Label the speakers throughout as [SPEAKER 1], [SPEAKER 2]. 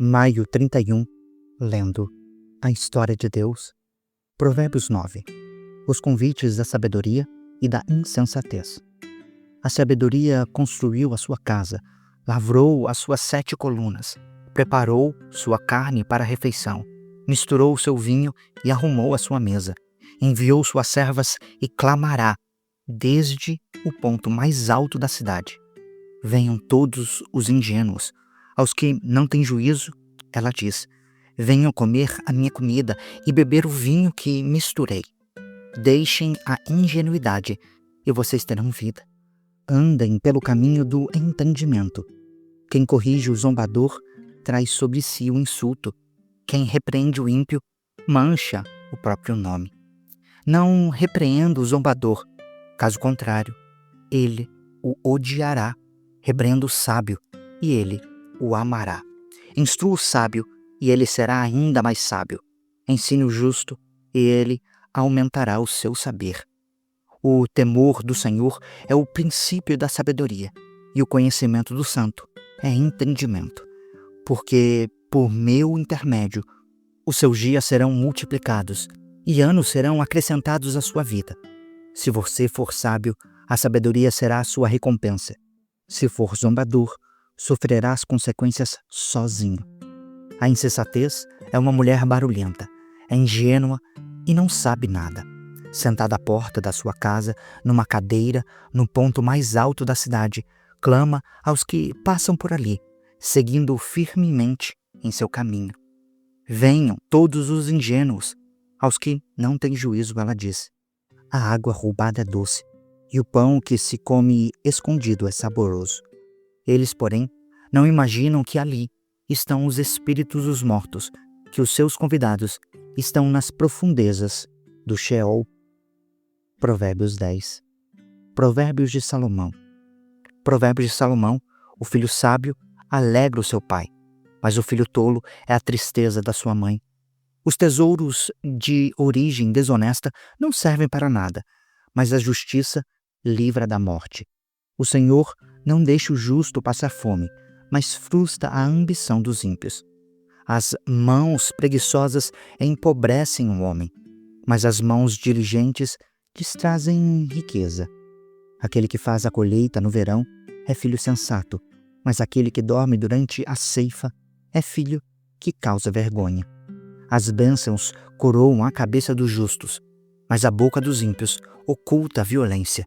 [SPEAKER 1] Maio 31, lendo a história de Deus. Provérbios 9. Os convites da sabedoria e da insensatez. A sabedoria construiu a sua casa, lavrou as suas 7 colunas, preparou sua carne para a refeição, misturou o seu vinho e arrumou a sua mesa, enviou suas servas e clamará desde o ponto mais alto da cidade. Venham todos os ingênuos, aos que não têm juízo, ela diz, venham comer a minha comida e beber o vinho que misturei. Deixem a ingenuidade e vocês terão vida. Andem pelo caminho do entendimento. Quem corrige o zombador traz sobre si o insulto. Quem repreende o ímpio mancha o próprio nome. Não repreenda o zombador, caso contrário, ele o odiará. Repreenda o sábio e ele o amará. Instrua o sábio e ele será ainda mais sábio. Ensine o justo e ele aumentará o seu saber. O temor do Senhor é o princípio da sabedoria e o conhecimento do santo é entendimento. Porque por meu intermédio os seus dias serão multiplicados e anos serão acrescentados à sua vida. Se você for sábio, a sabedoria será a sua recompensa. Se for zombador, sofrerá as consequências sozinho. A insensatez é uma mulher barulhenta, é ingênua e não sabe nada. Sentada à porta da sua casa, numa cadeira, no ponto mais alto da cidade, clama aos que passam por ali, seguindo firmemente em seu caminho. Venham todos os ingênuos, aos que não têm juízo, ela diz. A água roubada é doce, e o pão que se come escondido é saboroso. Eles, porém, não imaginam que ali estão os espíritos dos mortos, que os seus convidados estão nas profundezas do Sheol. Provérbios 10. Provérbios de Salomão. Provérbios de Salomão, o filho sábio alegra o seu pai, mas o filho tolo é a tristeza da sua mãe. Os tesouros de origem desonesta não servem para nada, mas a justiça livra da morte. O Senhor não deixa o justo passar fome, mas frustra a ambição dos ímpios. As mãos preguiçosas empobrecem o homem, mas as mãos diligentes lhes trazem riqueza. Aquele que faz a colheita no verão é filho sensato, mas aquele que dorme durante a ceifa é filho que causa vergonha. As bênçãos coroam a cabeça dos justos, mas a boca dos ímpios oculta a violência.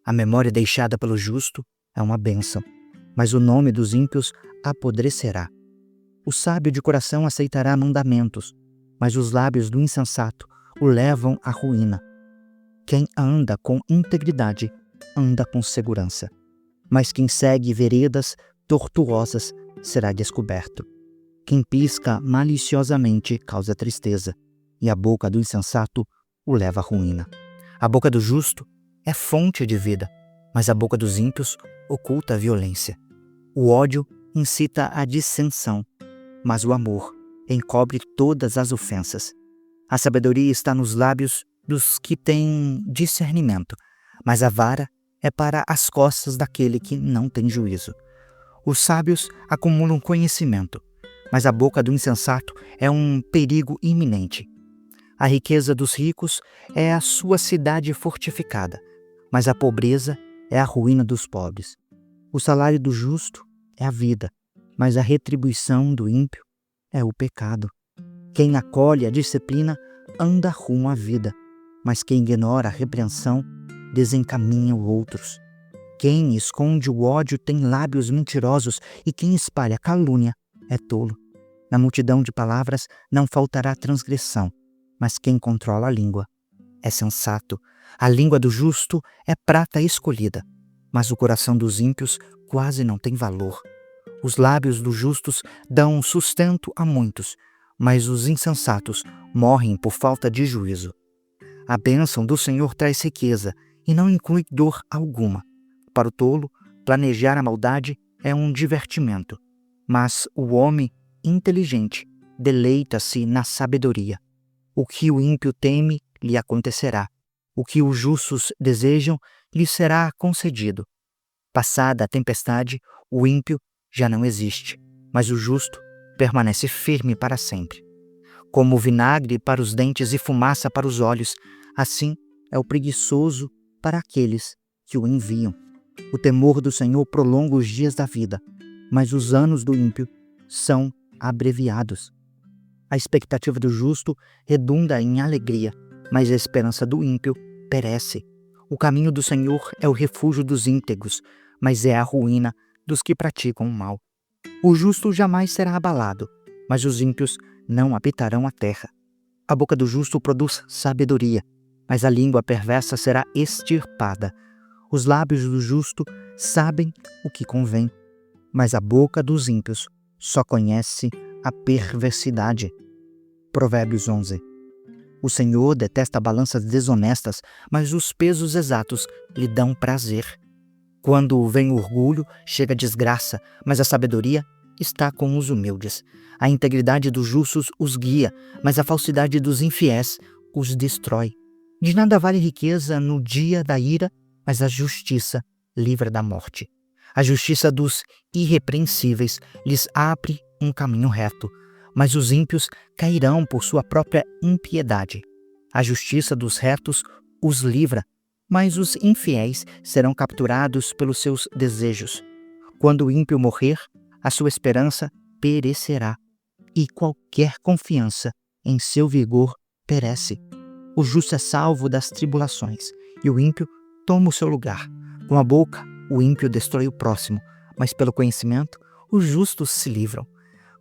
[SPEAKER 1] A memória deixada pelo justo é uma bênção, mas o nome dos ímpios apodrecerá. O sábio de coração aceitará mandamentos, mas os lábios do insensato o levam à ruína. Quem anda com integridade anda com segurança, mas quem segue veredas tortuosas será descoberto. Quem pisca maliciosamente causa tristeza, e a boca do insensato o leva à ruína. A boca do justo é fonte de vida, mas a boca dos ímpios oculta a violência. O ódio incita a dissensão, mas o amor encobre todas as ofensas. A sabedoria está nos lábios dos que têm discernimento, mas a vara é para as costas daquele que não tem juízo. Os sábios acumulam conhecimento, mas a boca do insensato é um perigo iminente. A riqueza dos ricos é a sua cidade fortificada, mas a pobreza é a ruína dos pobres. O salário do justo é a vida, mas a retribuição do ímpio é o pecado. Quem acolhe a disciplina anda rumo à vida, mas quem ignora a repreensão desencaminha outros. Quem esconde o ódio tem lábios mentirosos e quem espalha calúnia é tolo. Na multidão de palavras não faltará transgressão, mas quem controla a língua é sensato. A língua do justo é prata escolhida, mas o coração dos ímpios quase não tem valor. Os lábios dos justos dão sustento a muitos, mas os insensatos morrem por falta de juízo. A bênção do Senhor traz riqueza e não inclui dor alguma. Para o tolo, planejar a maldade é um divertimento, mas o homem inteligente deleita-se na sabedoria. O que o ímpio teme lhe acontecerá. O que os justos desejam lhe será concedido. Passada a tempestade, o ímpio já não existe, mas o justo permanece firme para sempre. Como vinagre para os dentes e fumaça para os olhos, assim é o preguiçoso para aqueles que o enviam. O temor do Senhor prolonga os dias da vida, mas os anos do ímpio são abreviados. A expectativa do justo redunda em alegria, mas a esperança do ímpio perece. O caminho do Senhor é o refúgio dos íntegros, mas é a ruína dos que praticam o mal. O justo jamais será abalado, mas os ímpios não habitarão a terra. A boca do justo produz sabedoria, mas a língua perversa será extirpada. Os lábios do justo sabem o que convém, mas a boca dos ímpios só conhece a perversidade. Provérbios 11. O Senhor detesta balanças desonestas, mas os pesos exatos lhe dão prazer. Quando vem o orgulho, chega a desgraça, mas a sabedoria está com os humildes. A integridade dos justos os guia, mas a falsidade dos infiéis os destrói. De nada vale riqueza no dia da ira, mas a justiça livra da morte. A justiça dos irrepreensíveis lhes abre um caminho reto, mas os ímpios cairão por sua própria impiedade. A justiça dos retos os livra, mas os infiéis serão capturados pelos seus desejos. Quando o ímpio morrer, a sua esperança perecerá, e qualquer confiança em seu vigor perece. O justo é salvo das tribulações, e o ímpio toma o seu lugar. Com a boca, o ímpio destrói o próximo, mas pelo conhecimento, os justos se livram.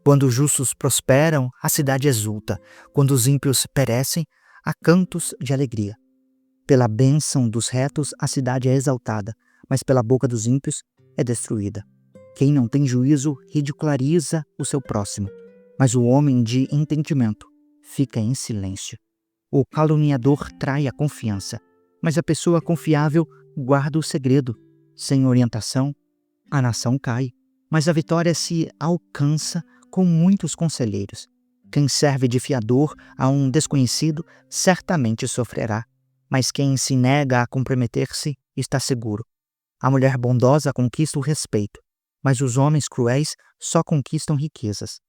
[SPEAKER 1] Quando os justos prosperam, a cidade exulta. Quando os ímpios perecem, há cantos de alegria. Pela bênção dos retos, a cidade é exaltada, mas pela boca dos ímpios é destruída. Quem não tem juízo ridiculariza o seu próximo, mas o homem de entendimento fica em silêncio. O caluniador trai a confiança, mas a pessoa confiável guarda o segredo. Sem orientação, a nação cai, mas a vitória se alcança com muitos conselheiros. Quem serve de fiador a um desconhecido certamente sofrerá, mas quem se nega a comprometer-se está seguro. A mulher bondosa conquista o respeito, mas os homens cruéis só conquistam riquezas.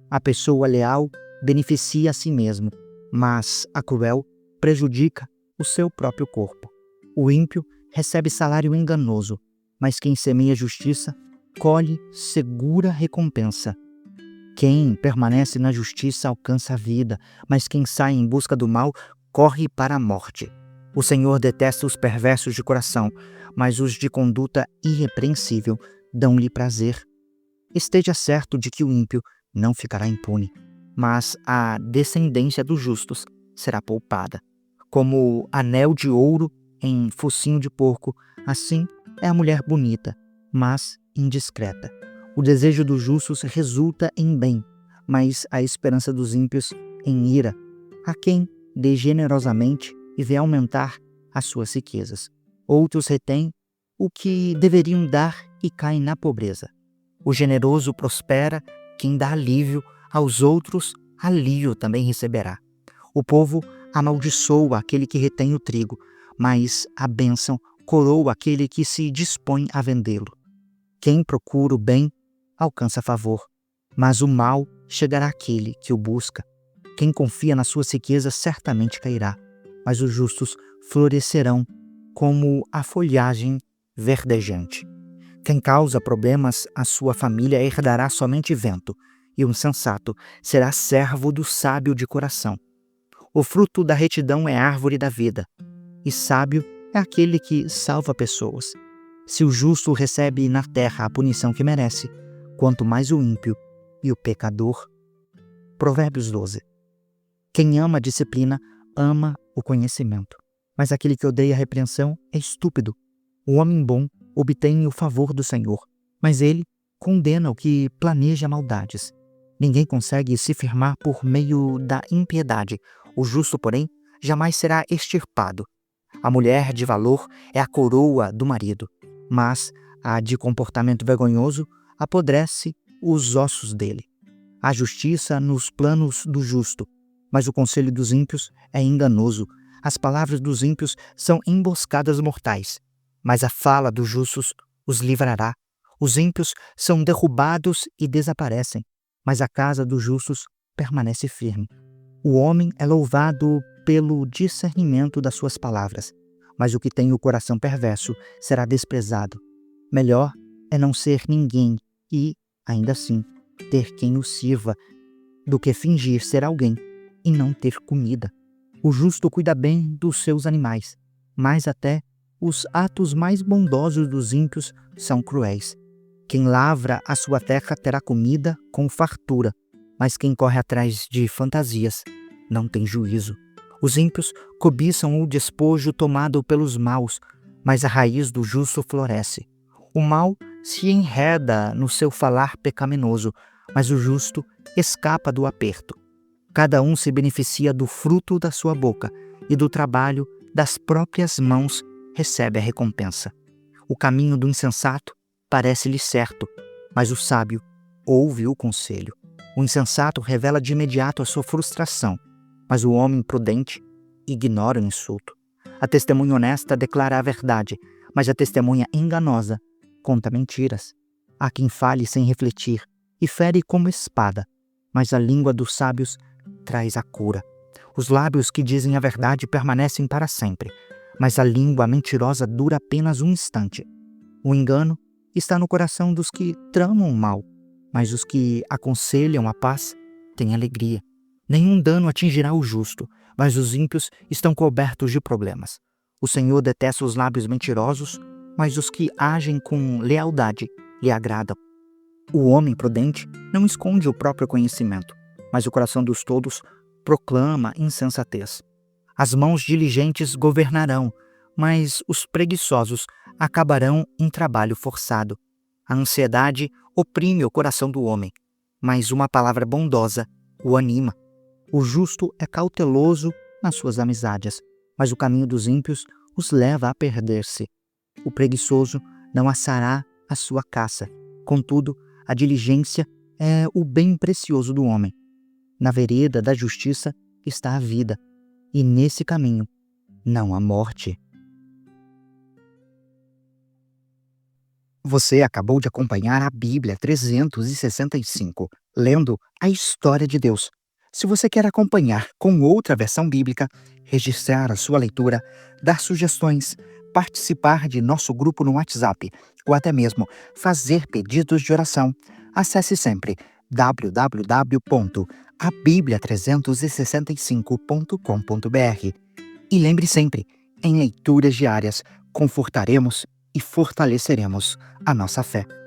[SPEAKER 1] A pessoa leal beneficia a si mesmo, mas a cruel prejudica o seu próprio corpo. O ímpio recebe salário enganoso, mas quem semeia justiça colhe segura recompensa. Quem permanece na justiça alcança a vida, mas quem sai em busca do mal corre para a morte. O Senhor detesta os perversos de coração, mas os de conduta irrepreensível dão-lhe prazer. Esteja certo de que o ímpio não ficará impune, mas a descendência dos justos será poupada. Como anel de ouro em focinho de porco, assim é a mulher bonita, mas indiscreta. O desejo dos justos resulta em bem, mas a esperança dos ímpios em ira. A quem dê generosamente e vê aumentar as suas riquezas. Outros retêm o que deveriam dar e caem na pobreza. O generoso prospera, quem dá alívio aos outros, alívio também receberá. O povo amaldiçoa aquele que retém o trigo, mas a bênção coroa aquele que se dispõe a vendê-lo. Quem procura o bem alcança favor, mas o mal chegará àquele que o busca. Quem confia nas suas riquezas certamente cairá, mas os justos florescerão como a folhagem verdejante. Quem causa problemas à sua família herdará somente vento, e um sensato será servo do sábio de coração. O fruto da retidão é árvore da vida, e sábio é aquele que salva pessoas. Se o justo recebe na terra a punição que merece, quanto mais o ímpio e o pecador. Provérbios 12. Quem ama a disciplina, ama o conhecimento, mas aquele que odeia a repreensão é estúpido. O homem bom obtém o favor do Senhor, mas ele condena o que planeja maldades. Ninguém consegue se firmar por meio da impiedade. O justo, porém, jamais será extirpado. A mulher de valor é a coroa do marido, mas a de comportamento vergonhoso apodrece os ossos dele. Há justiça nos planos do justo, mas o conselho dos ímpios é enganoso. As palavras dos ímpios são emboscadas mortais, mas a fala dos justos os livrará. Os ímpios são derrubados e desaparecem, mas a casa dos justos permanece firme. O homem é louvado pelo discernimento das suas palavras, mas o que tem o coração perverso será desprezado. Melhor é não ser ninguém e, ainda assim, ter quem o sirva, do que fingir ser alguém e não ter comida. O justo cuida bem dos seus animais, mas até os atos mais bondosos dos ímpios são cruéis. Quem lavra a sua terra terá comida com fartura, mas quem corre atrás de fantasias não tem juízo. Os ímpios cobiçam o despojo tomado pelos maus, mas a raiz do justo floresce. O mal se enreda no seu falar pecaminoso, mas o justo escapa do aperto. Cada um se beneficia do fruto da sua boca, e do trabalho das próprias mãos recebe a recompensa. O caminho do insensato parece-lhe certo, mas o sábio ouve o conselho. O insensato revela de imediato a sua frustração, mas o homem prudente ignora o insulto. A testemunha honesta declara a verdade, mas a testemunha enganosa conta mentiras. Há quem fale sem refletir e fere como espada, mas a língua dos sábios traz a cura. Os lábios que dizem a verdade permanecem para sempre, mas a língua mentirosa dura apenas um instante. O engano está no coração dos que tramam o mal, mas os que aconselham a paz têm alegria. Nenhum dano atingirá o justo, mas os ímpios estão cobertos de problemas. O Senhor detesta os lábios mentirosos, mas os que agem com lealdade lhe agradam. O homem prudente não esconde o próprio conhecimento, mas o coração dos tolos proclama insensatez. As mãos diligentes governarão, mas os preguiçosos acabarão em trabalho forçado. A ansiedade oprime o coração do homem, mas uma palavra bondosa o anima. O justo é cauteloso nas suas amizades, mas o caminho dos ímpios os leva a perder-se. O preguiçoso não assará a sua caça. Contudo, a diligência é o bem precioso do homem. Na vereda da justiça está a vida, e nesse caminho não há morte. Você acabou de acompanhar a Bíblia 365, lendo a história de Deus. Se você quer acompanhar com outra versão bíblica, registrar a sua leitura, dar sugestões, participar de nosso grupo no WhatsApp ou até mesmo fazer pedidos de oração, acesse sempre www.abiblia365.com.br. E lembre sempre, em leituras diárias, confortaremos e fortaleceremos a nossa fé.